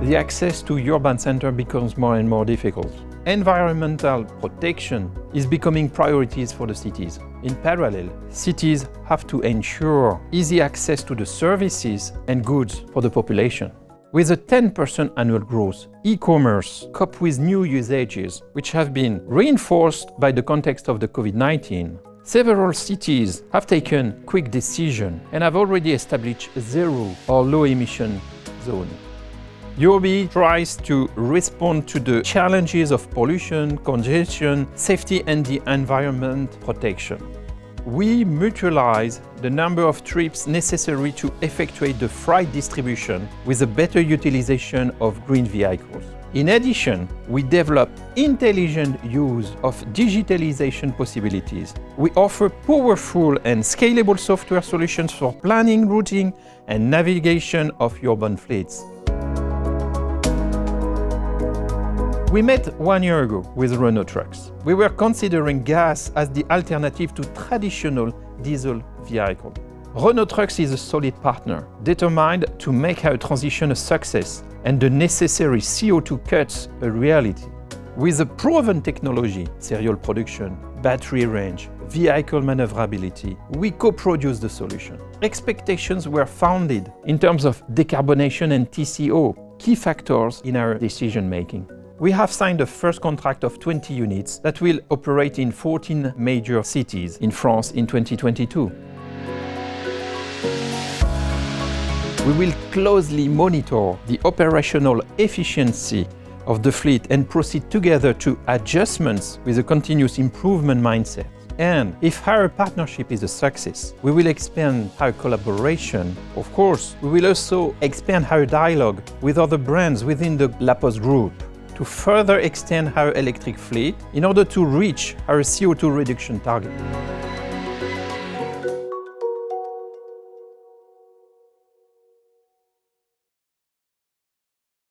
the access to urban center becomes more and more difficult. Environmental protection is becoming priorities for the cities. In parallel, cities have to ensure easy access to the services and goods for the population. With a 10% annual growth, e-commerce copes with new usages, which have been reinforced by the context of the COVID-19. Several cities have taken quick decisions and have already established a zero or low emission zone. Urby tries to respond to the challenges of pollution, congestion, safety and the environment protection. We mutualize the number of trips necessary to effectuate the freight distribution with a better utilization of green vehicles. In addition, we develop intelligent use of digitalization possibilities. We offer powerful and scalable software solutions for planning, routing, and navigation of urban fleets. We met 1 year ago with Renault trucks. We were considering gas as the alternative to traditional diesel vehicles. Renault Trucks is a solid partner, determined to make our transition a success and the necessary CO2 cuts a reality. With a proven technology, serial production, battery range, vehicle maneuverability, we co-produce the solution. Expectations were founded in terms of decarbonation and TCO, key factors in our decision-making. We have signed the first contract of 20 units that will operate in 14 major cities in France in 2022. We will closely monitor the operational efficiency of the fleet and proceed together to adjustments with a continuous improvement mindset. And if our partnership is a success, we will expand our collaboration. Of course, we will also expand our dialogue with other brands within the La Poste group to further extend our electric fleet in order to reach our CO2 reduction target.